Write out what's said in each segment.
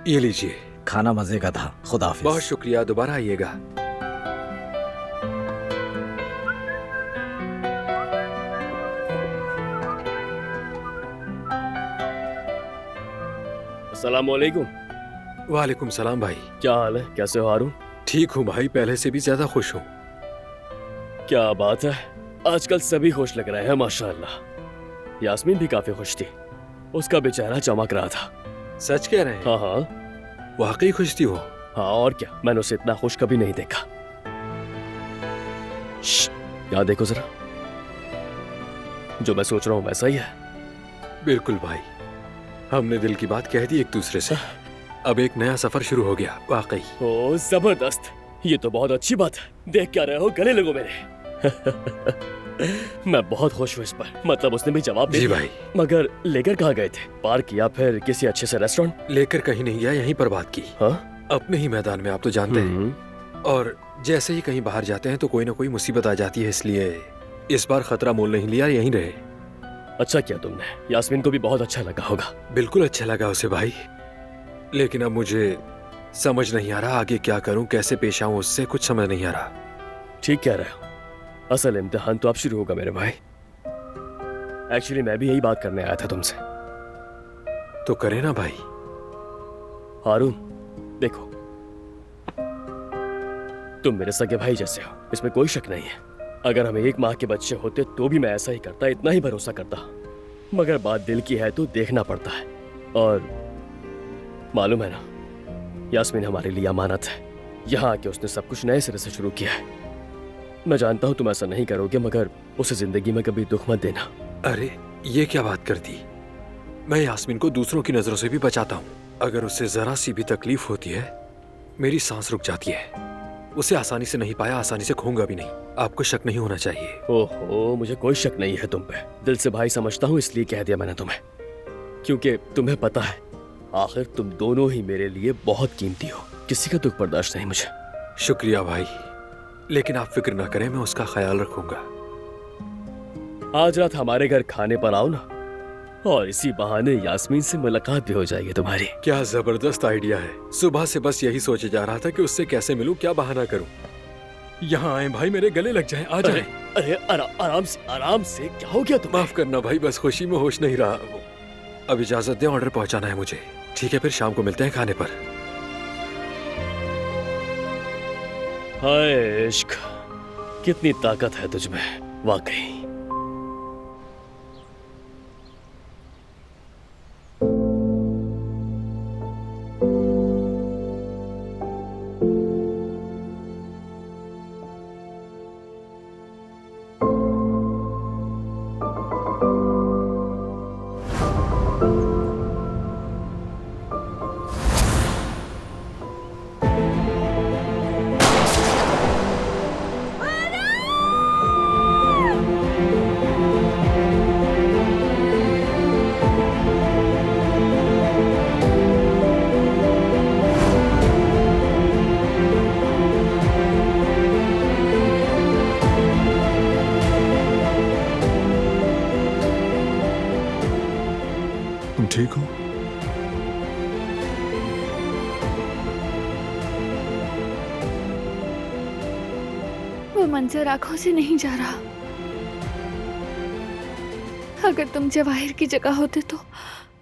ये लीजिए। खाना मजे का था। खुदा हाफिज। बहुत शुक्रिया, दोबारा आइएगा। अस्सलाम वालेकुम। वालेकुम सलाम भाई। क्या हाल है, कैसे हो हारून? ठीक हूँ भाई, पहले से भी ज्यादा खुश हूँ। क्या बात है, आजकल सभी खुश लग रहे हैं माशाअल्लाह। यास्मीन भी काफी खुश थी, उसका भी चेहरा चमक रहा था। सच कह रहे हैं? हाँ हाँ वाकई खुश थी वो? हाँ, और क्या, मैंने उसे इतना खुश कभी नहीं देखा। यहाँ देखो जरा, जो मैं सोच रहा हूँ वैसा ही है। बिल्कुल भाई, हमने दिल की बात कह दी एक दूसरे से। अब एक नया सफर शुरू हो गया वाकई। ओ जबरदस्त, ये तो बहुत अच्छी बात है। देख क्या रहे हो, गले लगो मेरे। मैं बहुत खुश हूँ इस पर। मतलब उसने भी जवाब दे जी दिया। भाई। मगर लेकर कहाँ गए थे? पार्क या फिर किसी अच्छे से रेस्टोरेंट? लेकर कहीं नहीं गया, यहीं पर बात की। हाँ, अपने ही मैदान में, आप तो जानते हैं। और जैसे ही कहीं बाहर जाते हैं तो कोई ना कोई मुसीबत आ जाती है, इसलिए इस बार खतरा मोल नहीं लिया, यहीं रहे। अच्छा किया तुमने। यास्मीन को भी बहुत अच्छा लगा होगा। बिल्कुल अच्छा लगा उसे भाई, लेकिन अब मुझे समझ नहीं आ रहा आगे क्या करूं, कैसे पेश आऊं, उससे कुछ समझ नहीं आ रहा। ठीक कह रहे हो, असल इम्तिहान तो अब शुरू होगा मेरे भाई। एक्चुअली मैं भी यही बात करने आया था तुमसे। तो करे ना भाई। हारून देखो, तुम मेरे सगे भाई जैसे हो, इसमें कोई शक नहीं है। अगर हम एक माह के बच्चे होते तो भी मैं ऐसा ही करता, इतना ही भरोसा करता। मगर बात दिल की है तो देखना पड़ता है। और मालूम है ना, यास्मीन हमारे लिए अमानत है। यहाँ आके उसने सब कुछ नए सिरे से शुरू किया है। मैं जानता हूँ तुम ऐसा नहीं करोगे, मगर उसे जिंदगी में कभी दुख मत देना। अरे ये क्या बात कर दी? मैं यास्मीन को दूसरों की नजरों से भी बचाता हूँ। अगर उससे जरा सी भी तकलीफ होती है, मेरी सांस रुक जाती है। उसे आसानी से नहीं पाया, आसानी से खोऊंगा भी नहीं। आपको शक नहीं होना चाहिए। ओहो, मुझे कोई शक नहीं है तुम पे। दिल से भाई समझता हूँ, इसलिए कह दिया मैंने तुम्हें। क्योंकि तुम्हें पता है, आखिर तुम दोनों ही मेरे लिए बहुत कीमती हो। किसी का दुख बर्दाश्त नहीं मुझे। शुक्रिया भाई, लेकिन आप फिक्र ना करें, मैं उसका ख्याल रखूंगा। आज रात हमारे घर खाने पर आओ ना, और इसी बहाने यास्मीन से मुलाकात भी हो जाएगी तुम्हारी। क्या जबरदस्त आइडिया है। सुबह से बस यही सोचे जा रहा था कि उससे कैसे मिलूं, क्या बहाना करूं। यहाँ आए भाई, मेरे गले लग जाएं, आ जाएं। अरे आराम से, क्या हो गया तुम्हें? माफ करना भाई, बस खुशी में होश नहीं रहा। अब इजाजत दें, ऑर्डर पहुंचाना है मुझे। ठीक है, फिर शाम को मिलते हैं खाने पर। हाय इश्क, कितनी ताकत है तुझमें वाकई। तुम ठीक हो? वो मंजर आंखों से नहीं जा रहा। अगर तुम जवाहिर की जगह होते तो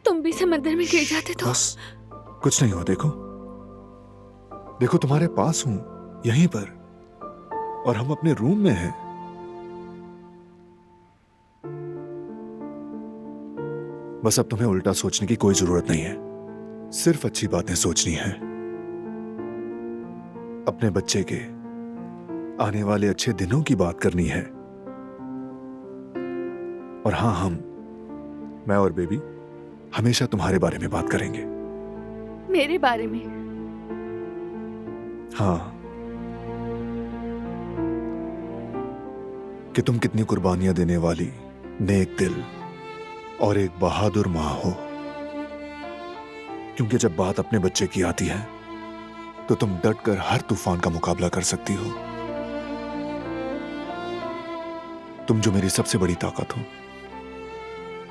तुम भी समंदर में गिर जाते तो। बस कुछ नहीं हुआ। देखो देखो, तुम्हारे पास हूं, यहीं पर, और हम अपने रूम में हैं। बस अब तुम्हें उल्टा सोचने की कोई जरूरत नहीं है। सिर्फ अच्छी बातें सोचनी है। अपने बच्चे के आने वाले अच्छे दिनों की बात करनी है। और हाँ, मैं और बेबी हमेशा तुम्हारे बारे में बात करेंगे। मेरे बारे में? हाँ, कि तुम कितनी कुर्बानियां देने वाली, नेक दिल और एक बहादुर मां हो। क्योंकि जब बात अपने बच्चे की आती है तो तुम डट कर हर तूफान का मुकाबला कर सकती हो। तुम जो मेरी सबसे बड़ी ताकत हो,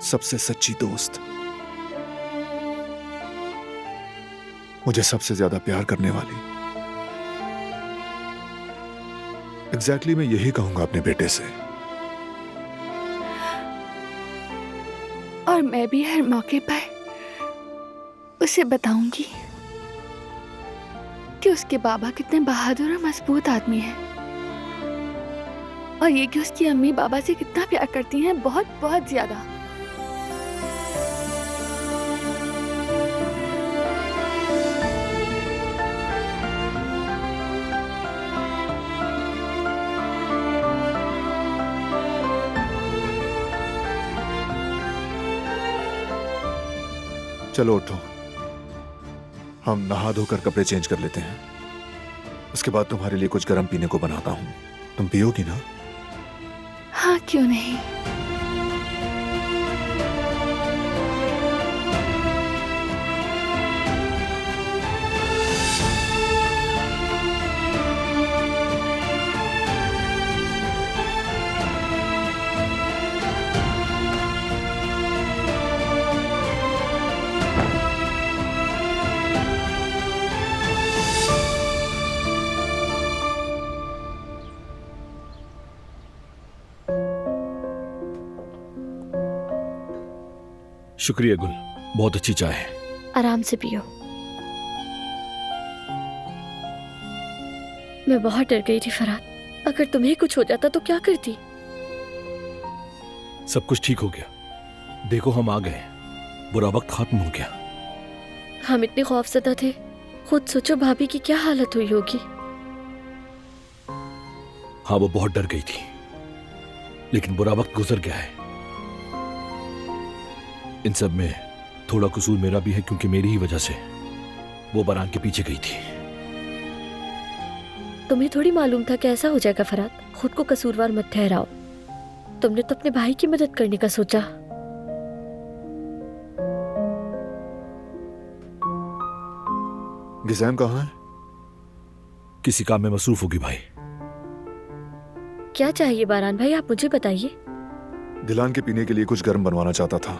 सबसे सच्ची दोस्त। मुझे सबसे ज्यादा प्यार करने वाली। एग्जैक्टली मैं यही कहूंगा अपने बेटे से। और मैं भी हर मौके पर उसे बताऊंगी कि उसके बाबा कितने बहादुर और मजबूत आदमी हैं, और ये कि उसकी अम्मी बाबा से कितना प्यार करती हैं, बहुत बहुत ज्यादा। चलो उठो, हम नहा धोकर कपड़े चेंज कर लेते हैं। उसके बाद तुम्हारे लिए कुछ गर्म पीने को बनाता हूं, तुम पियोगी ना? हाँ, क्यों नहीं। शुक्रिया गुल, बहुत अच्छी चाय है। आराम से पियो। मैं बहुत डर गई थी फरहाद, अगर तुम्हें कुछ हो जाता तो क्या करती। सब कुछ ठीक हो गया, देखो हम आ गए, बुरा वक्त खत्म हो गया। हम इतने खौफजदा थे, खुद सोचो भाभी की क्या हालत हुई होगी। हाँ, वो बहुत डर गई थी, लेकिन बुरा वक्त गुजर गया है। इन सब में थोड़ा कसूर मेरा भी है, क्योंकि मेरी ही वजह से वो बारान के पीछे गई थी। तुम्हें थोड़ी मालूम था कि ऐसा हो जाएगा फरहाद, खुद को कसूरवार मत ठहराओ। तुमने तो अपने भाई की मदद करने का सोचा। गिज़ैम कहाँ है? किसी काम में मसरूफ होगी भाई। क्या चाहिए बारान भाई, आप मुझे बताइए। दिलान के पीने के लिए कुछ गर्म बनवाना चाहता था।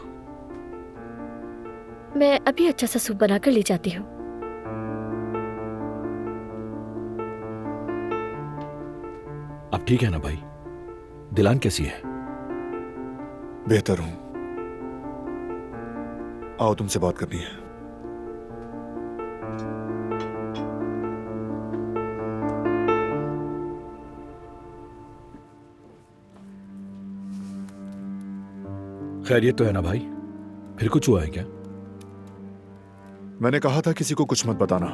मैं अभी अच्छा सा सूप बनाकर ले जाती हूँ। अब ठीक है ना भाई? दिलान कैसी है? बेहतर हूं। आओ, तुमसे बात करनी है। खैरियत तो है ना भाई? फिर कुछ हुआ है क्या? मैंने कहा था किसी को कुछ मत बताना।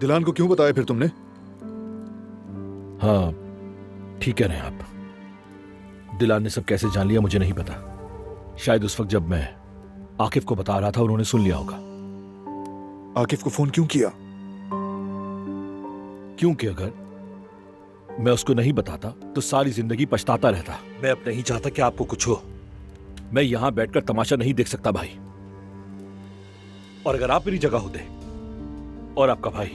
दिलान को क्यों बताया फिर तुमने? हाँ, ठीक कह रहे हैं आप। दिलान ने सब कैसे जान लिया मुझे नहीं पता। शायद उस वक्त जब मैं आकिफ को बता रहा था उन्होंने सुन लिया होगा। आकिफ को फोन क्यों किया? क्योंकि अगर मैं उसको नहीं बताता तो सारी जिंदगी पछताता रहता। मैं अब नहीं चाहता कि आपको कुछ हो। मैं यहां बैठकर तमाशा नहीं देख सकता भाई। और अगर आप मेरी जगह होते और आपका भाई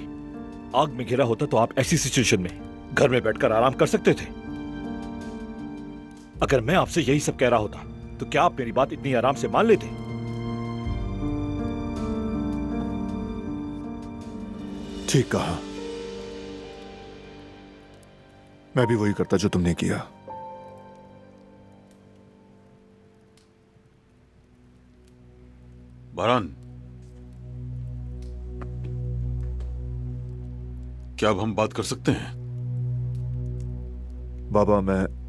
आग में घिरा होता तो आप ऐसी सिचुएशन में घर में बैठकर आराम कर सकते थे। अगर मैं आपसे यही सब कह रहा होता तो क्या आप मेरी बात इतनी आराम से मान लेते? ठीक कहा। मैं भी वही करता जो तुमने किया। बारान, क्या अब हम बात कर सकते हैं? बाबा,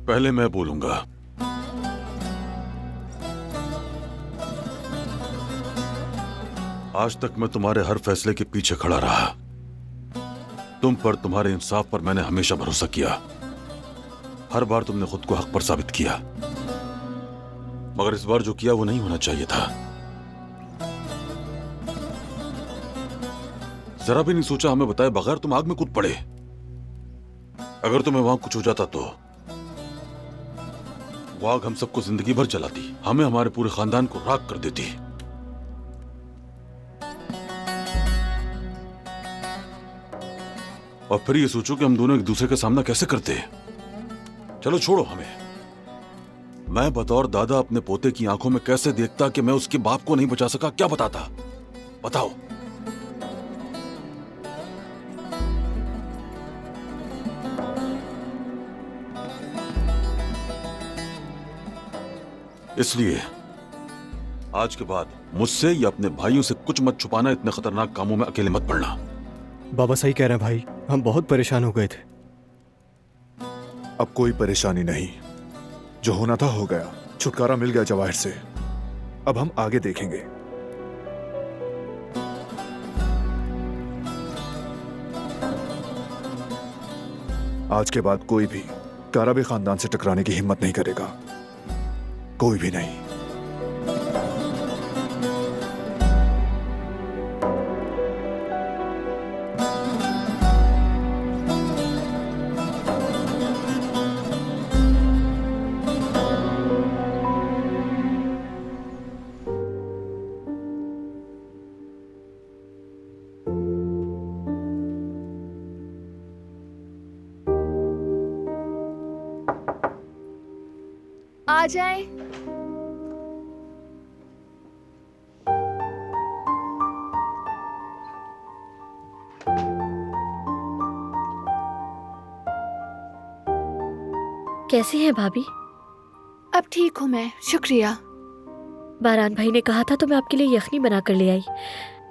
पहले मैं बोलूंगा। आज तक मैं तुम्हारे हर फैसले के पीछे खड़ा रहा। तुम पर, तुम्हारे इंसाफ पर मैंने हमेशा भरोसा किया। हर बार तुमने खुद को हक पर साबित किया, मगर इस बार जो किया वो नहीं होना चाहिए था। जरा भी नहीं सोचा, हमें बताए बगैर तुम आग में कूद पड़े। अगर तुम्हें वहां कुछ हो जाता तो वो आग हम सबको जिंदगी भर जलाती, हमें, हमारे पूरे खानदान को राख कर देती। और फिर ये सोचो कि हम दोनों एक दूसरे का सामना कैसे करते। चलो छोड़ो हमें। मैं बतौर दादा अपने पोते की आंखों में कैसे देखता कि मैं उसके बाप को नहीं बचा सका, क्या बताता? बताओ। इसलिए आज के बाद मुझसे या अपने भाइयों से कुछ मत छुपाना, इतने खतरनाक कामों में अकेले मत पड़ना। बाबा सही कह रहे हैं भाई, हम बहुत परेशान हो गए थे। अब कोई परेशानी नहीं, जो होना था हो गया, छुटकारा मिल गया जवाहिर से। अब हम आगे देखेंगे। आज के बाद कोई भी काराबी खानदान से टकराने की हिम्मत नहीं करेगा, कोई भी नहीं। आ जाए। कैसी हैं भाभी? अब ठीक हूँ मैं, शुक्रिया। बारान भाई ने कहा था तो मैं आपके लिए यखनी बना कर ले आई।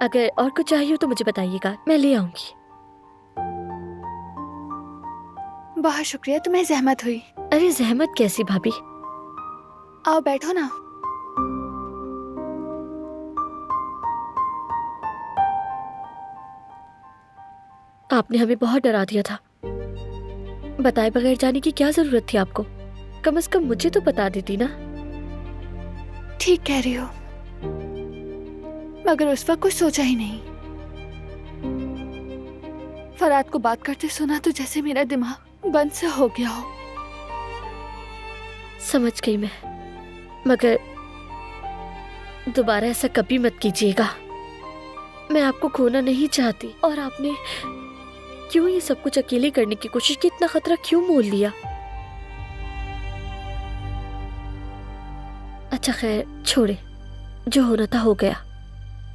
अगर और कुछ चाहिए हो तो मुझे बताइएगा, मैं ले आऊंगी। बहुत शुक्रिया, तुम्हें जहमत हुई। अरे जहमत कैसी भाभी? आओ बैठो ना। आपने हमें बहुत डरा दिया था। बताए बगैर जाने की क्या जरूरत थी आपको? कम से कम मुझे तो बता देती ना। ठीक कह रही हो, मगर उस वक्त कुछ सोचा ही नहीं। फराद को बात करते सुना तो जैसे मेरा दिमाग बंद सा हो गया हो। समझ गई मैं, मगर दोबारा ऐसा कभी मत कीजिएगा। मैं आपको खोना नहीं चाहती, और आपने क्यों ये सब कुछ अकेले करने की कोशिश की? इतना खतरा क्यों मोल लिया? अच्छा खैर छोड़े, जो होना था हो गया।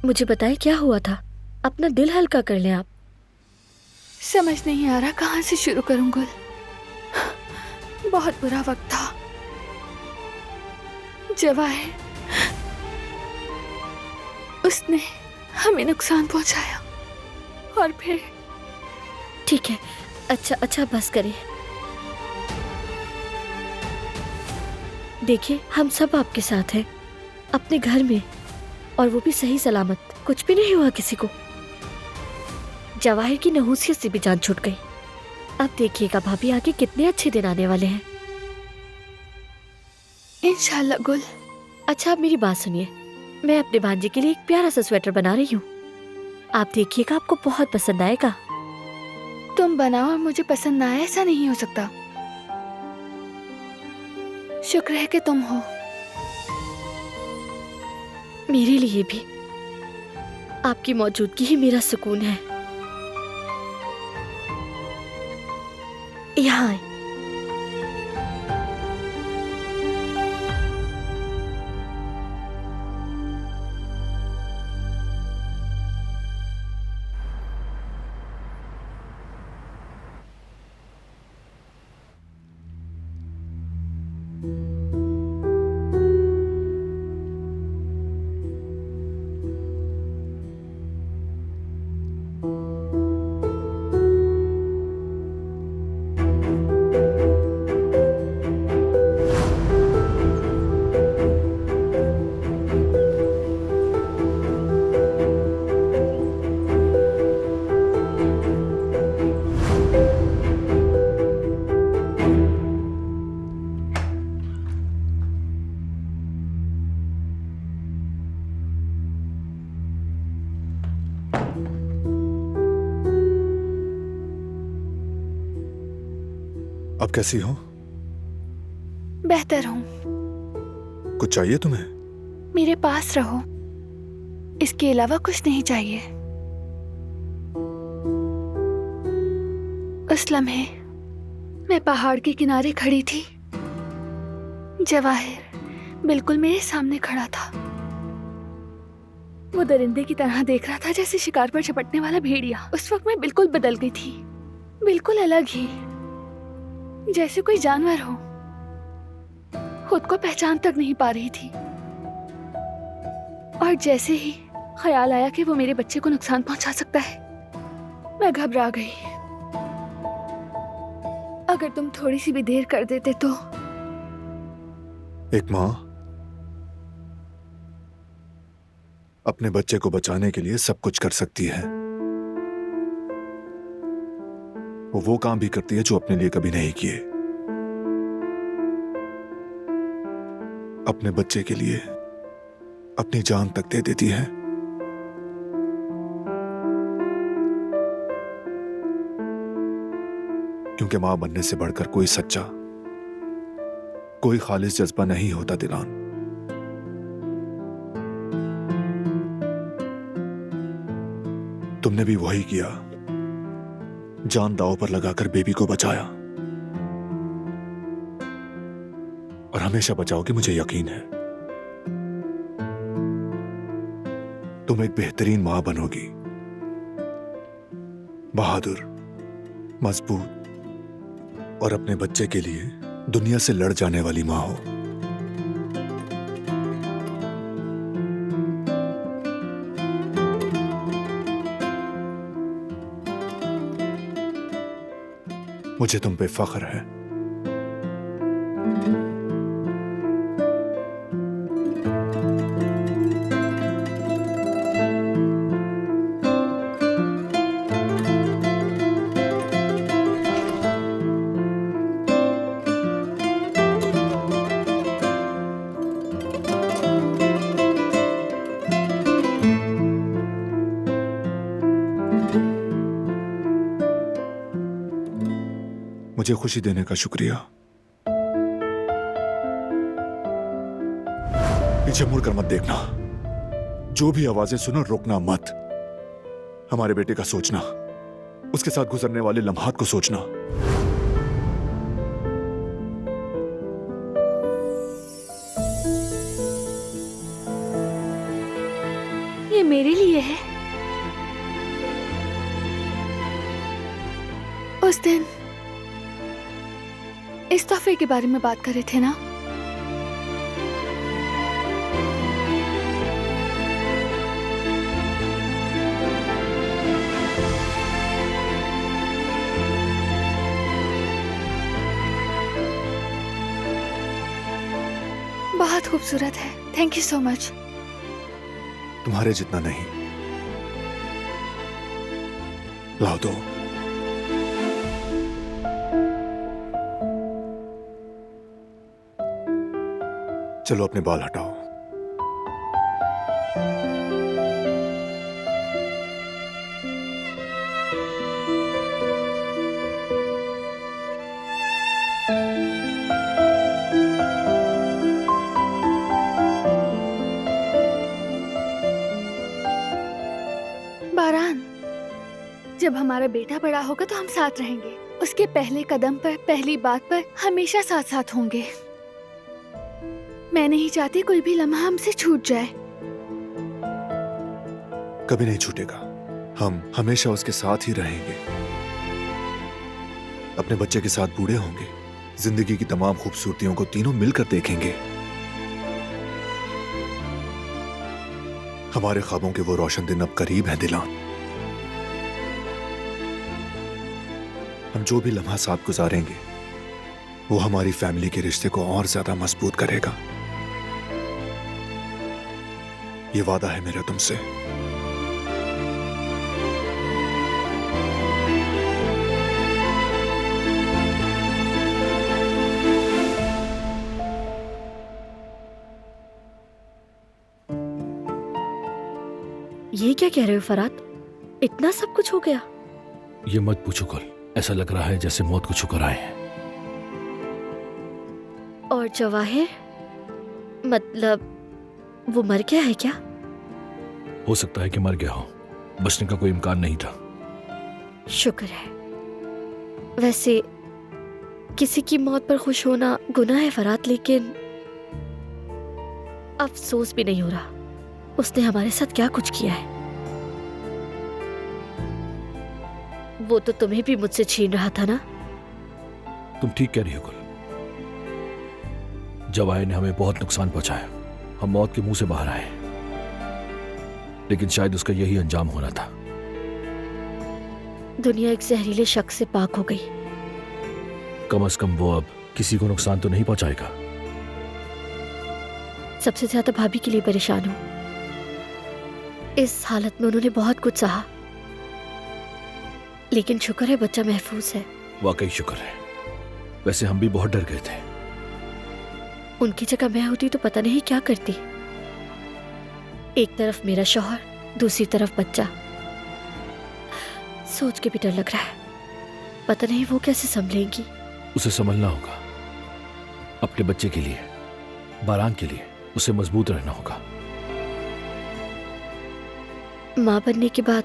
मुझे बताएं क्या हुआ था, अपना दिल हल्का कर लें आप। समझ नहीं आ रहा कहाँ से शुरू करूं गुल। बहुत बुरा वक्त था। जवाहिर, उसने हमें नुकसान पहुंचाया, और फिर ठीक है, अच्छा बस करें। देखिए हम सब आपके साथ हैं, अपने घर में, और वो भी सही सलामत। कुछ भी नहीं हुआ किसी को। जवाहिर की नहूसियत से भी जान छूट गई। अब देखिएगा भाभी, आगे कितने अच्छे दिन आने वाले हैं। इंशाल्लाह गुल। अच्छा आप मेरी बात सुनिए, मैं अपने भांजे के लिए एक प्यारा सा स्वेटर बना रही हूँ। आप देखिएगा, आपको बहुत पसंद आएगा। तुम बनाओ और मुझे पसंद ना आए, ऐसा नहीं हो सकता। शुक्र है कि तुम हो। मेरे लिए भी आपकी मौजूदगी ही मेरा सुकून है। यहाँ आए। अब कैसी हो? बेहतर हूँ। कुछ चाहिए तुम्हें? मेरे पास रहो, इसके अलावा कुछ नहीं चाहिए। उस लम्हे मैं पहाड़ के किनारे खड़ी थी। जवाहिर बिल्कुल मेरे सामने खड़ा था। वो दरिंदे की तरह देख रहा था जैसे शिकार पर झपटने वाला भेड़िया। उस वक्त मैं बिल्कुल बदल गई थी, बिल्कुल अलग ही, जैसे कोई जानवर हो। खुद को पहचान तक नहीं पा रही थी। और जैसे ही ख्याल आया कि वो मेरे बच्चे को नुकसान पहुंचा सकता है, मैं घबरा गई। अगर तुम थोड़ी सी भी देर कर देते तो। एक माँ अपने बच्चे को बचाने के लिए सब कुछ कर सकती है। वो काम भी करती है जो अपने लिए कभी नहीं किए। अपने बच्चे के लिए अपनी जान तक दे देती है। क्योंकि मां बनने से बढ़कर कोई सच्चा, कोई खालिस जज्बा नहीं होता दिलान। तुमने भी वही किया, जान दांव पर लगाकर बेबी को बचाया और हमेशा बचाओगे, मुझे यकीन है। तुम एक बेहतरीन मां बनोगी, बहादुर, मजबूत और अपने बच्चे के लिए दुनिया से लड़ जाने वाली मां हो। मुझे तुम पे फख्र है। मुझे खुशी देने का शुक्रिया। पीछे मुड़कर मत देखना, जो भी आवाजें सुनो रुकना मत। हमारे बेटे का सोचना, उसके साथ गुजरने वाले लम्हात को सोचना। ये मेरे लिए है। उस दिन इस तोहफे के बारे में बात कर रहे थे ना? बहुत खूबसूरत है। Thank you so much. तुम्हारे जितना नहीं। लाओ दो। चलो अपने बाल हटाओ। बारान, जब हमारा बेटा बड़ा होगा तो हम साथ रहेंगे। उसके पहले कदम पर, पहली बात पर हमेशा साथ साथ होंगे। मैं नहीं चाहती कोई भी लम्हा हमसे छूट जाए। कभी नहीं छूटेगा। हम हमेशा उसके साथ ही रहेंगे। अपने बच्चे के साथ बूढ़े होंगे। जिंदगी की तमाम खूबसूरतियों को तीनों मिलकर देखेंगे। हमारे ख्वाबों के वो रोशन दिन अब करीब हैं दिलान। हम जो भी लम्हा साथ गुजारेंगे वो हमारी फैमिली के रिश्ते को और ज्यादा मजबूत करेगा। ये वादा है मेरा तुमसे। ये क्या कह रहे हो फरात? इतना सब कुछ हो गया? ये मत पूछो कल, ऐसा लग रहा है जैसे मौत को छूकर आए हैं। और जवाहिर, मतलब वो मर गया है क्या? हो सकता है कि मर गया हो, बचने का कोई इम्कान नहीं था। शुक्र है। वैसे किसी की मौत पर खुश होना गुनाह है फरात, लेकिन अफसोस भी नहीं हो रहा। उसने हमारे साथ क्या कुछ किया है। वो तो तुम्हें भी मुझसे छीन रहा था ना? तुम ठीक कह रही हो कल। जवाहिर ने हमें बहुत नुकसान पहुंचाया। हम मौत के मुंह से बाहर आए, लेकिन शायद उसका यही अंजाम होना था। दुनिया एक जहरीले शख्स से पाक हो गई। कम से कम वो अब किसी को नुकसान तो नहीं पहुंचाएगा। सबसे ज्यादा भाभी के लिए परेशान हूं। इस हालत में उन्होंने बहुत कुछ सहा, लेकिन शुक्र है बच्चा महफूज है। वाकई शुक्र है। वैसे हम भी बहुत डर गए थे। उनकी जगह मैं होती तो पता नहीं क्या करती। एक तरफ मेरा शौहर, दूसरी तरफ बच्चा। सोच के भी डर लग रहा है, पता नहीं वो कैसे संभलेंगी। उसे संभलना होगा। अपने बच्चे के लिए, बारान के लिए उसे मजबूत रहना होगा। माँ बनने के बाद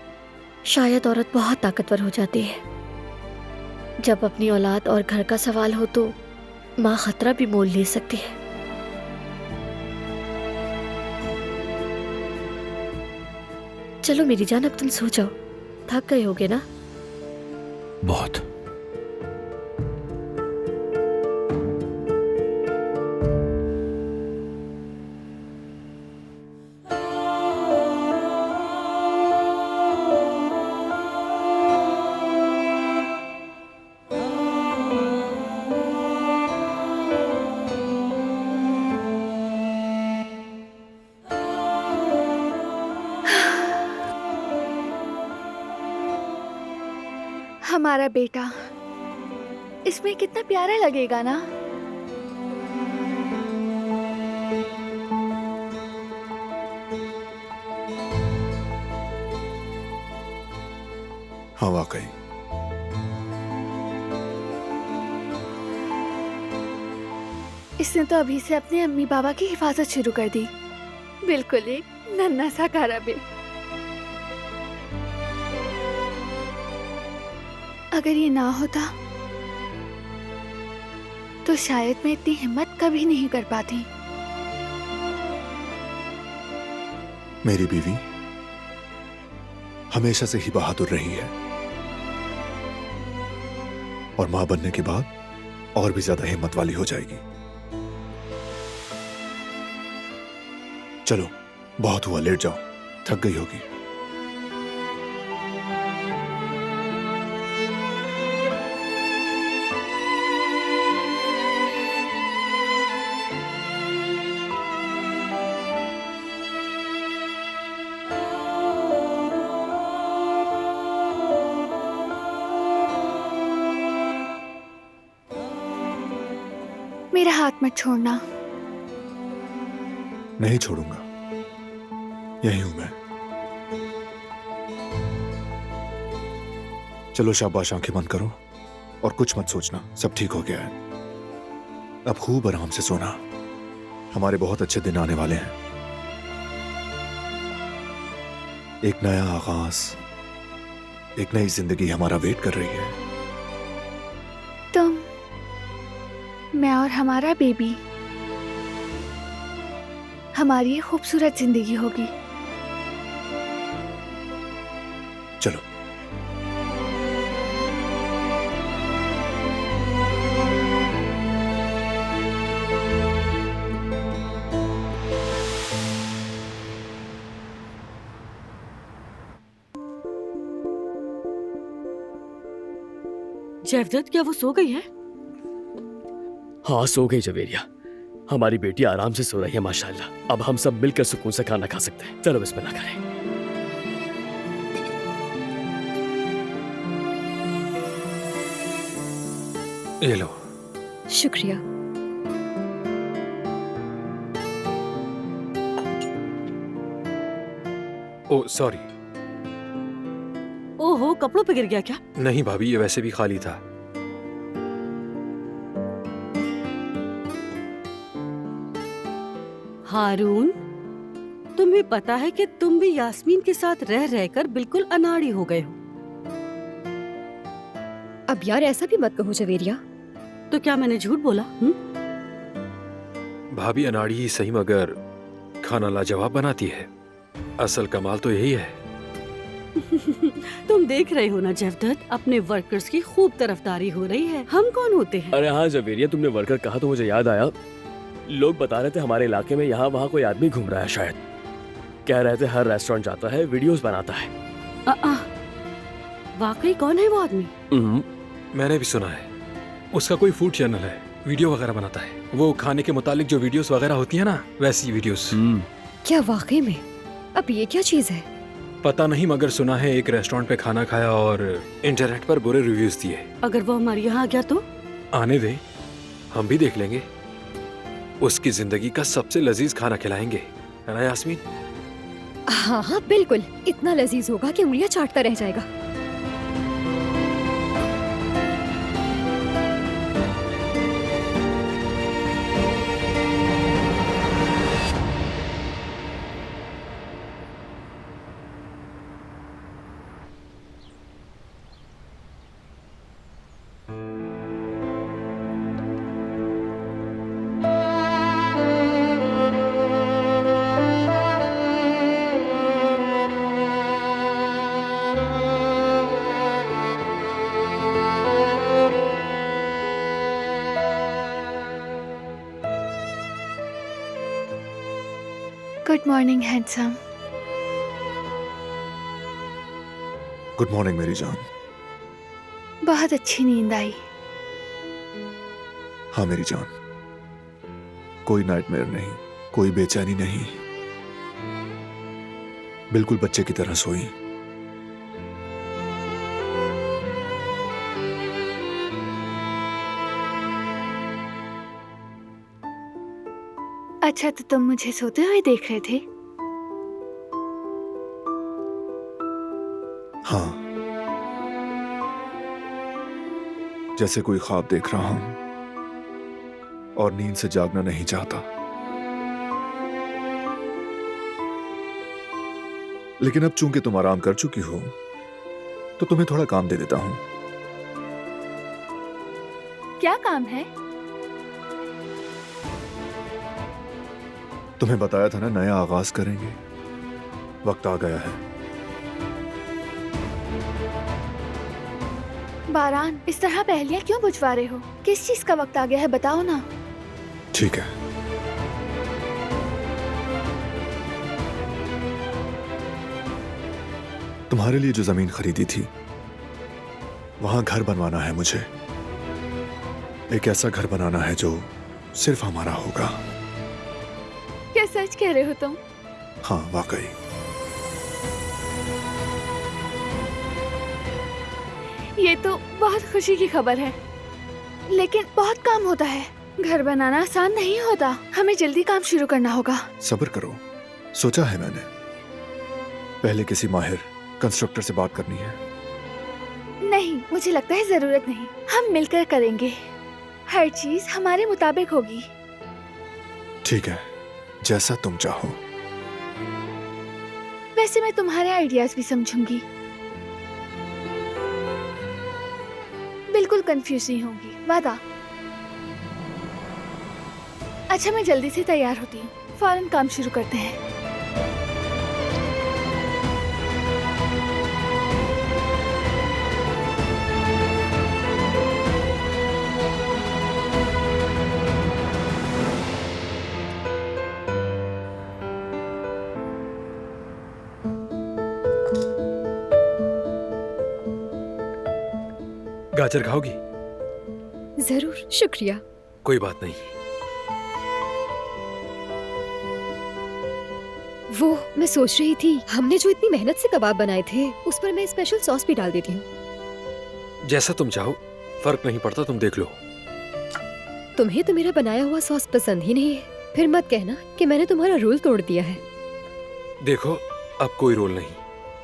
शायद औरत बहुत ताकतवर हो जाती है। जब अपनी औलाद और घर का सवाल हो तो माँ खतरा भी मोल ले सकती है। चलो मेरी जान, अब तुम सो जाओ। थक गए होगे ना? बहुत। हमारा बेटा, इसमें कितना प्यारा लगेगा ना। हाँ वाकई। इसने तो अभी से अपने अम्मी बाबा की हिफाजत शुरू कर दी। बिल्कुल एक नन्हा सा कारबे। अगर ये ना होता तो शायद मैं इतनी हिम्मत कभी नहीं कर पाती। मेरी बीवी हमेशा से ही बहादुर रही है, और मां बनने के बाद और भी ज्यादा हिम्मत वाली हो जाएगी। चलो बहुत हुआ, लेट जाओ, थक गई होगी। मेरा हाथ मत छोड़ना। नहीं छोड़ूंगा, यही हूं मैं। चलो शाबाश, आंखें बंद करो और कुछ मत सोचना, सब ठीक हो गया है। अब खूब आराम से सोना, हमारे बहुत अच्छे दिन आने वाले हैं। एक नया आगाज, एक नई जिंदगी हमारा वेट कर रही है। तुम, मैं और हमारा बेबी, हमारी ये खूबसूरत जिंदगी होगी। चलो। जयवदत्त, क्या वो सो गई है? हाँ, सो गई जवेरिया। हमारी बेटी आराम से सो रही है माशाल्लाह। अब हम सब मिलकर सुकून से खाना खा सकते हैं। चलो बिस्मिल्लाह करें। ये लो। शुक्रिया। ओ सॉरी। ओहो, कपड़ों पे गिर गया क्या? नहीं भाभी, ये वैसे भी खाली था। हारून, तुम्हें पता है कि तुम भी यास्मीन के साथ रह रहकर बिल्कुल अनाड़ी हो गए हो। अब यार ऐसा भी मत कहो जवेरिया। तो क्या मैंने झूठ बोला? भाभी अनाड़ी ही सही, मगर खाना लाजवाब बनाती है। असल कमाल तो यही है। तुम देख रहे हो ना जयवदत्त, अपने वर्कर्स की खूब तरफदारी हो रही है। हम कौन होते हैं? अरे हाँ जवेरिया, तुमने वर्कर कहा तो मुझे याद आया। लोग बता रहे थे हमारे इलाके में यहाँ वहाँ कोई आदमी घूम रहा है शायद। कह रहे थे हर रेस्टोरेंट जाता है, वीडियोस बनाता है। वाकई कौन है वो आदमी? मैंने भी सुना है, उसका कोई फूड चैनल है, वीडियो वगैरह बनाता है। वो खाने के मुतालिक जो वीडियोस वगैरह होती है ना, वैसी वीडियोस। क्या वाकई में? अब ये क्या चीज है? पता नहीं, मगर सुना है एक रेस्टोरेंट पे खाना खाया और इंटरनेट पर बुरे रिव्यूज दिए। अगर वो हमारे यहाँ आ गया तो? आने दे, हम भी देख लेंगे। उसकी जिंदगी का सबसे लजीज खाना खिलाएंगे, है ना यास्मीन? हाँ हाँ बिल्कुल, इतना लजीज होगा कि उंगलियां चाटता रह जाएगा। Good morning handsome. Good morning मेरी जान। बहुत अच्छी नींद आई। हाँ मेरी जान, कोई नाइटमेयर नहीं, कोई बेचैनी नहीं, बिल्कुल बच्चे की तरह सोई। अच्छा, तो तुम मुझे सोते हुए देख रहे थे? हाँ, जैसे कोई ख्वाब देख रहा हूं और नींद से जागना नहीं चाहता। लेकिन अब चूंकि तुम आराम कर चुकी हो तो तुम्हें थोड़ा काम दे देता हूं। क्या काम है? तुम्हें बताया था ना, नया आगाज करेंगे, वक्त आ गया है। बारान, इस तरह पहेलियां क्यों बुझवा रहे हो? किस चीज का वक्त आ गया है, बताओ ना। ठीक है, तुम्हारे लिए जो जमीन खरीदी थी वहां घर बनवाना है मुझे। एक ऐसा घर बनाना है जो सिर्फ हमारा होगा। क्या सच कह रहे हो तुम? हाँ वाकई। ये तो बहुत खुशी की खबर है, लेकिन बहुत काम होता है। घर बनाना आसान नहीं होता, हमें जल्दी काम शुरू करना होगा। सब्र करो, सोचा है मैंने। पहले किसी माहिर कंस्ट्रक्टर से बात करनी है। नहीं, मुझे लगता है जरूरत नहीं, हम मिलकर करेंगे। हर चीज हमारे मुताबिक होगी। ठीक है, जैसा तुम चाहो। वैसे मैं तुम्हारे आइडियाज भी समझूंगी, बिल्कुल कंफ्यूज नहीं होंगी, वादा। अच्छा, मैं जल्दी से तैयार होती हूँ, फौरन काम शुरू करते हैं। गाजर खाओगी? जरूर, शुक्रिया। कोई बात नहीं। वो मैं सोच रही थी, हमने जो इतनी मेहनत से कबाब बनाए थे उस पर मैं स्पेशल सॉस भी डाल देती हूँ। जैसा तुम चाहो, फर्क नहीं पड़ता, तुम देख लो। तुम्हें तो मेरा बनाया हुआ सॉस पसंद ही नहीं है, फिर मत कहना कि मैंने तुम्हारा रूल तोड़ दिया है। देखो, अब कोई रोल नहीं,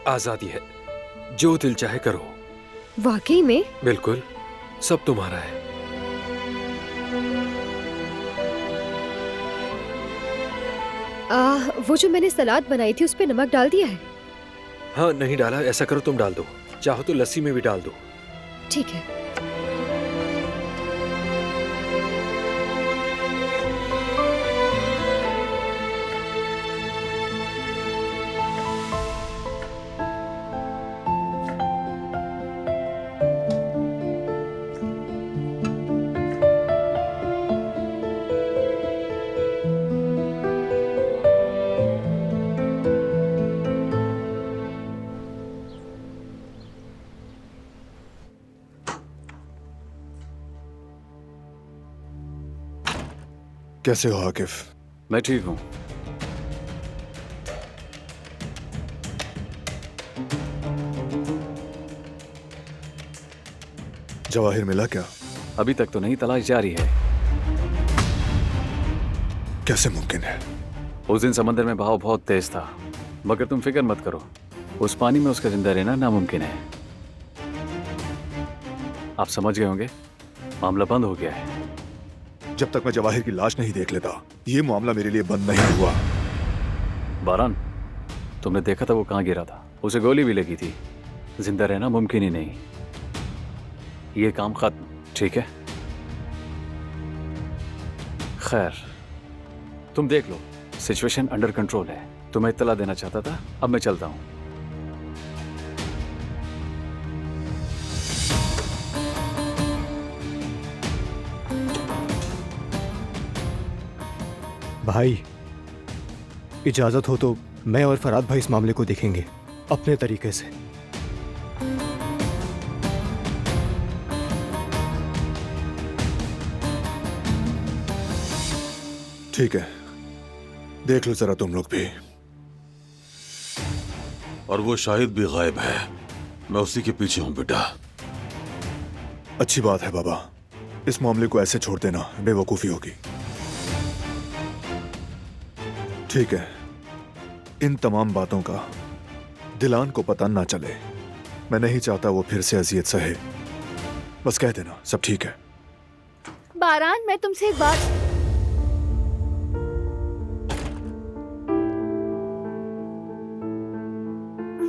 आजादी है, जो दिल चाहे करो। वाकई में? बिल्कुल, सब तुम्हारा है। वो जो मैंने सलाद बनाई थी उस पे नमक डाल दिया है? हाँ, नहीं डाला। ऐसा करो, तुम डाल दो, चाहो तो लस्सी में भी डाल दो। ठीक है। कैसे हो आकिफ? मैं ठीक हूँ। जवाहिर मिला क्या? अभी तक तो नहीं, तलाश जारी है। कैसे मुमकिन है? उस दिन समंदर में बहाव बहुत तेज था, मगर तुम फिक्र मत करो, उस पानी में उसका जिंदा रहना नामुमकिन है। आप समझ गए होंगे, मामला बंद हो गया है। जब तक मैं जवाहिर की लाश नहीं देख लेता ये मामला मेरे लिए बंद नहीं हुआ। बारान, तुमने देखा था वो कहाँ गिरा था, उसे गोली भी लगी थी। जिंदा रहना मुमकिन ही नहीं। ये काम खत्म, ठीक है? खैर, तुम देख लो, सिचुएशन अंडर कंट्रोल है। तुम्हें इत्तला देना चाहता था, अब मैं चलता हूं। भाई इजाजत हो तो मैं और फराद भाई इस मामले को देखेंगे अपने तरीके से। ठीक है, देख लो जरा तुम लोग भी। और वो शाहिद भी गायब है, मैं उसी के पीछे हूं बेटा। अच्छी बात है बाबा, इस मामले को ऐसे छोड़ देना बेवकूफी होगी। ठीक है, इन तमाम बातों का दिलान को पता ना चले। मैं नहीं चाहता वो फिर से अजियत सहे। बस कह देना सब ठीक है। बारान, मैं तुमसे एक बात।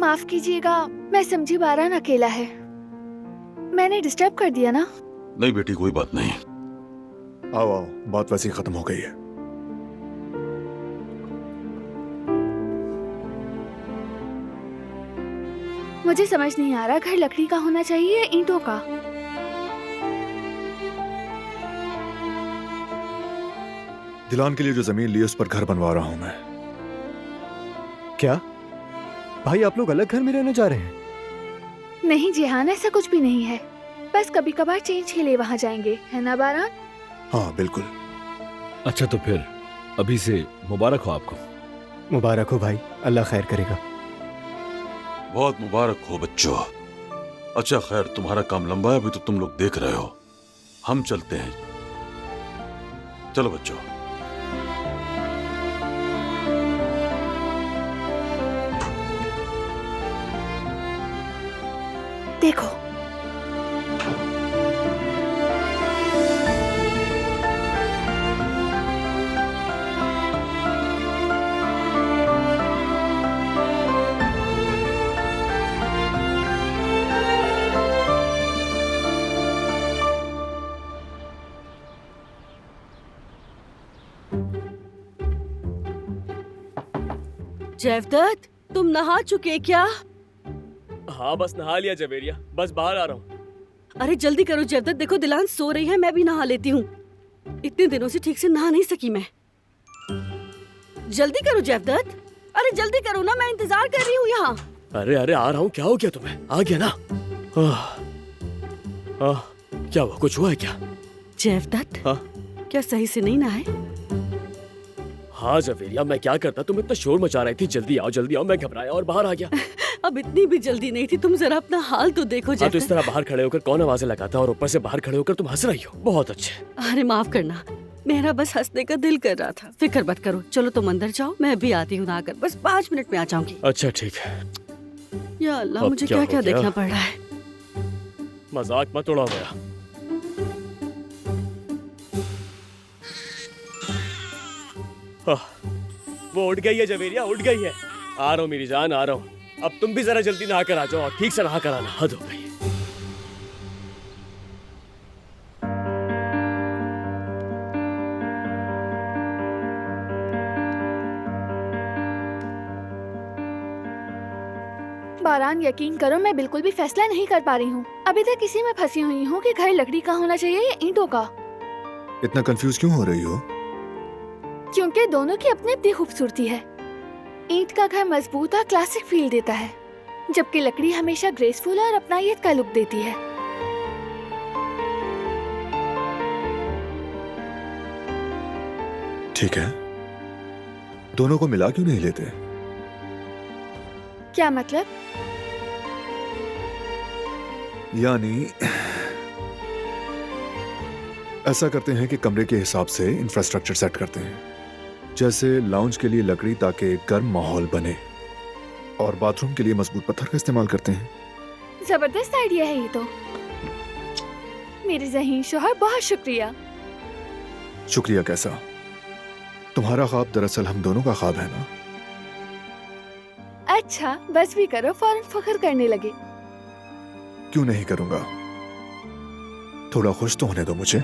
माफ कीजिएगा, मैं समझी बारान अकेला है। मैंने डिस्टर्ब कर दिया ना? नहीं बेटी, कोई बात नहीं। आओ आओ, बात वैसे ही खत्म हो गई है। मुझे समझ नहीं आ रहा, घर लकड़ी का होना चाहिए या ईंटों का? दिलान के लिए जो जमीन ली उस पर घर बनवा रहा हूं मैं। क्या भाई, आप लोग अलग घर में रहने जा रहे हैं? नहीं जिहान, ऐसा कुछ भी नहीं है। बस कभी कभार चेंज के लिए वहाँ जाएंगे, है ना बारान? हाँ बिल्कुल। अच्छा तो फिर अभी से मुबारक हो आपको। मुबारक हो भाई, अल्लाह खैर करेगा। बहुत मुबारक हो बच्चों। अच्छा खैर, तुम्हारा काम लंबा है, अभी तो तुम लोग देख रहे हो। हम चलते हैं, चलो बच्चों। देखो, जयवदत्त, तुम नहा चुके क्या? हाँ बस नहा लिया जवेरिया, बस बाहर आ रहा हूँ। अरे जल्दी करो जयवदत्त, देखो दिलान सो रही है, मैं भी नहा लेती हूँ। इतने दिनों से ठीक से नहा नहीं सकी मैं। जल्दी करो जयवदत्त, अरे जल्दी करो ना, मैं इंतजार कर रही हूँ यहाँ। अरे अरे आ रहा हूँ, क्या हो गया तुम्हें? आ गया ना? क्या हुआ, कुछ हुआ है क्या? जयवदत्त, हाँ? क्या सही से नहीं नहाए? हाँ जवेरिया, मैं क्या करता, तुम इतना शोर मचा रही थी, जल्दी आओ, मैं घबराया और बाहर आ गया। अब इतनी भी जल्दी नहीं थी, तुम जरा अपना हाल तो देखो हाँ तो इस जयवदत्त। तरह बाहर खड़े होकर कौन आवाजें लगाता है, और ऊपर से बाहर खड़े होकर तुम हंस रही हो। बहुत अच्छे। अरे माफ करना, मेरा बस हंसने का दिल कर रहा था। फिक्र मत करो, चलो तुम अंदर जाओ, मैं भी आती हूँ नहाकर, बस 5 मिनट में आ जाऊंगी। अच्छा ठीक है। या अल्लाह, अब मुझे क्या क्या हो क्या गया? देखना पड़ रहा है। मजाक मत उड़ाओ मेरा। वो उठ गई है जवेरिया, उठ गई है। आ रहा हूँ मेरी जान, आ रहा हूँ। अब तुम भी जरा जल्दी नहा कर आ जाओ, और ठीक से नहा कर आना, हद हो गई। बारान, यकीन करो मैं बिल्कुल भी फैसला नहीं कर पा रही हूँ। अभी तक इसी में फंसी हुई हूँ कि घर लकड़ी का होना चाहिए या ईंटों का। इतना कंफ्यूज क्यों हो रही हो? क्योंकि दोनों की अपनी अपनी खूबसूरती है। ईंट का घर मजबूत और क्लासिक फील देता है, जबकि लकड़ी हमेशा ग्रेसफुल और अपनायत का लुक देती है। ठीक है, दोनों को मिला क्यों नहीं लेते? क्या मतलब? यानी ऐसा करते हैं कि कमरे के हिसाब से इंफ्रास्ट्रक्चर सेट करते हैं, जैसे लाउंज के लिए लकड़ी ताकि गर्म माहौल बने, और बाथरूम के लिए मजबूत पत्थर का इस्तेमाल करते हैं। जबरदस्त आइडिया है ये तो। मेरे ज़हीन शोहर, बहुत शुक्रिया। शुक्रिया कैसा? तुम्हारा ख्वाब दरअसल हम दोनों का ख्वाब है ना। अच्छा, बस भी करो, फौरन फख्र करने लगे। क्यों नहीं करूंगा, थोड़ा खुश तो होने दो मुझे।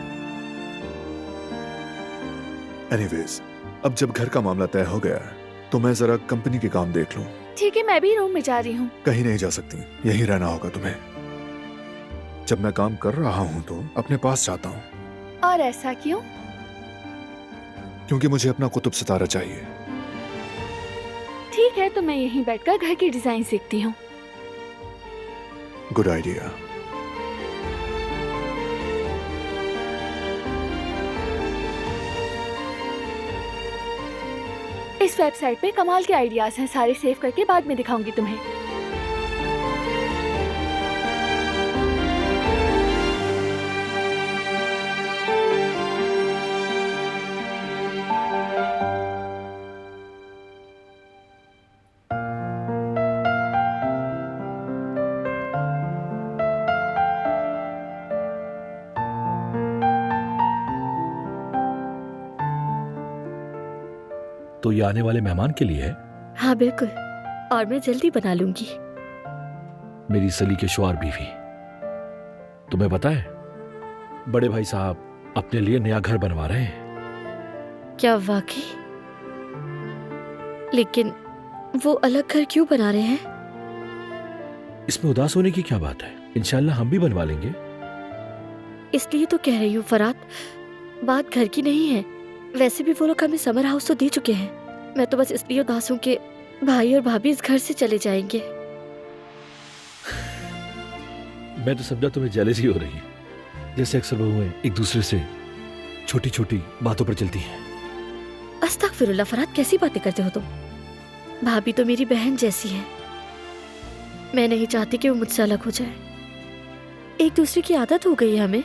एनीवेज, अब जब घर का मामला तय हो गया है तो मैं जरा कंपनी के काम देख लूं। ठीक है, मैं भी रूम में जा रही हूँ। कहीं नहीं जा सकती, यहीं रहना होगा तुम्हें। जब मैं काम कर रहा हूं तो अपने पास चाहता हूं। और ऐसा क्यों? क्योंकि मुझे अपना कुतुब सितारा चाहिए। ठीक है, तो मैं यहीं बैठकर घर की डिजाइन सीखती हूँ। Good idea. इस वेबसाइट पे कमाल के आइडियाज हैं, सारे सेव करके बाद में दिखाऊंगी तुम्हें। तो ये आने वाले मेहमान के लिए है? हाँ बिल्कुल, और मैं जल्दी बना लूंगी। मेरी सली के शुआर बीवी। तुम्हें पता है, बड़े भाई साहब अपने लिए नया घर बनवा रहे हैं। क्या वाकई? लेकिन वो अलग घर क्यों बना रहे हैं? इसमें उदास होने की क्या बात है? इंशाल्लाह हम भी बनवा लेंगे। इसलिए तो कह रही हूँ फरात, बात घर की नहीं है। वैसे भी वो लोग हमें समर हाउस तो दे चुके हैं। मैं तो बस इसलिए उदास हूँ कि भाई और भाभी इस घर से चले जाएंगे। मैं तो समझा तुम्हें जेलसी हो रही है, जैसे अक्सर बहुएं एक दूसरे से छोटी छोटी बातों पर चलती हैं। अस्तगफिरुल्लाह फरात, कैसी बातें करते हो तुम? भाभी तो मेरी बहन जैसी है। मैं नहीं चाहती कि वो मुझसे अलग हो जाए। एक दूसरे की आदत हो गई है हमें।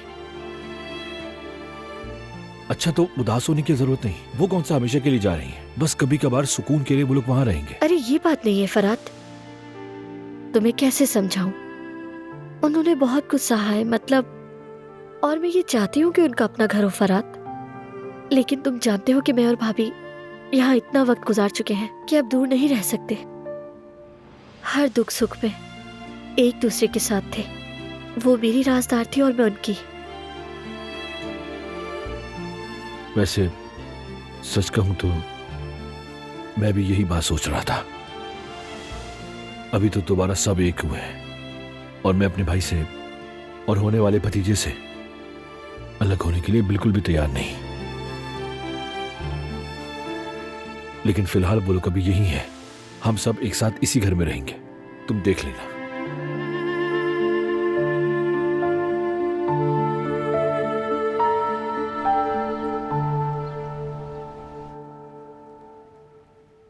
अच्छा, तो उदास होने की जरूरत नहीं। वो कौन सा हमेशा के लिए जा रही हैं? बस कभी कभार सुकून के लिए वो लोग वहां रहेंगे। अरे ये बात नहीं है फरात, तुम्हें कैसे समझाऊं? उन्होंने बहुत कुछ सहा है, मतलब, और मैं ये चाहती हूँ कि उनका अपना घर हो फरात। लेकिन तुम जानते हो कि मैं और भाभी यहाँ इतना वक्त गुजार चुके हैं कि अब दूर नहीं रह सकते। हर दुख सुख में एक दूसरे के साथ थे। वो मेरी राजदार थी और मैं उनकी। वैसे सच कहूं तो मैं भी यही बात सोच रहा था। अभी तो दोबारा सब एक हुए हैं और मैं अपने भाई से और होने वाले भतीजे से अलग होने के लिए बिल्कुल भी तैयार नहीं। लेकिन फिलहाल वो लोग अभी यही है। हम सब एक साथ इसी घर में रहेंगे, तुम देख लेना।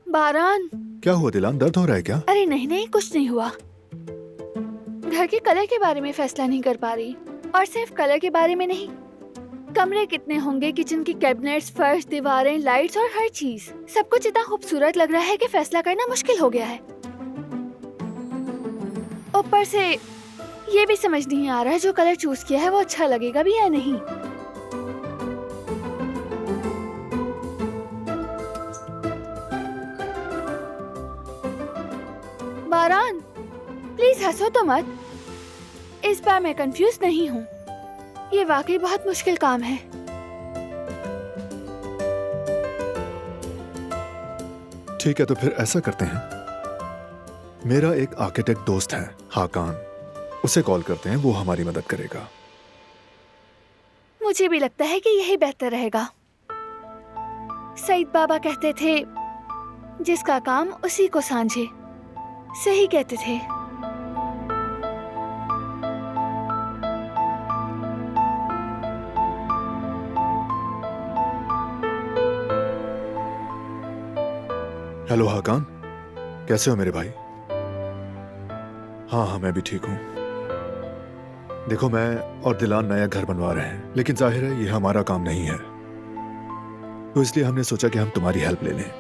बारान, क्या हुआ दिलान, दर्द हो रहा है क्या? अरे नहीं नहीं, कुछ नहीं हुआ। घर के कलर के बारे में फैसला नहीं कर पा रही। और सिर्फ कलर के बारे में नहीं, कमरे कितने होंगे, किचन की कैबिनेट्स, फर्श, दीवारें, लाइट्स और हर चीज, सब कुछ इतना खूबसूरत लग रहा है कि फैसला करना मुश्किल हो गया है। ऊपर से ये भी समझ नहीं आ रहा है जो कलर चूज किया है वो अच्छा लगेगा भी या नहीं। बारान, प्लीज हंसो तो मत। इस बार मैं कंफ्यूज नहीं हूँ। ये वाकई बहुत मुश्किल काम है। ठीक है, तो फिर ऐसा करते हैं, मेरा एक आर्किटेक्ट दोस्त है हाकान, उसे कॉल करते हैं, वो हमारी मदद करेगा। मुझे भी लगता है कि यही बेहतर रहेगा। सईद बाबा कहते थे, जिसका काम उसी को सांझे। सही कहते थे। हेलो हाकान, कैसे हो मेरे भाई? हाँ हाँ, मैं भी ठीक हूँ। देखो, मैं और दिलान नया घर बनवा रहे हैं, लेकिन जाहिर है ये हमारा काम नहीं है, तो इसलिए हमने सोचा कि हम तुम्हारी हेल्प ले लें।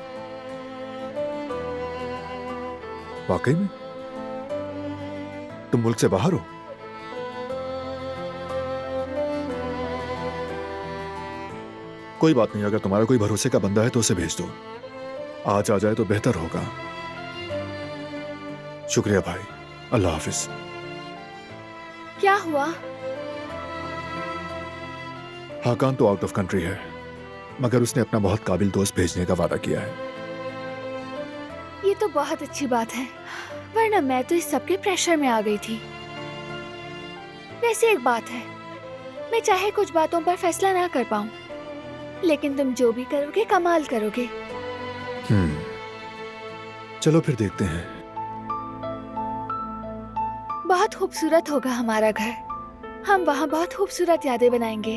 वाकई में तुम मुल्क से बाहर हो? कोई बात नहीं, अगर तुम्हारा कोई भरोसे का बंदा है तो उसे भेज दो। आज आ जाए तो बेहतर होगा। शुक्रिया भाई, अल्लाह हाफिज। क्या हुआ? हाकान तो आउट ऑफ कंट्री है, मगर उसने अपना बहुत काबिल दोस्त भेजने का वादा किया है। ये तो बहुत अच्छी बात है, वरना मैं तो इस सबके प्रेशर में आ गई थी। वैसे एक बात है, मैं चाहे कुछ बातों पर फैसला ना कर पाऊं, लेकिन तुम जो भी करोगे कमाल करोगे। चलो फिर देखते हैं। बहुत खूबसूरत होगा हमारा घर, हम वहाँ बहुत खूबसूरत यादें बनाएंगे।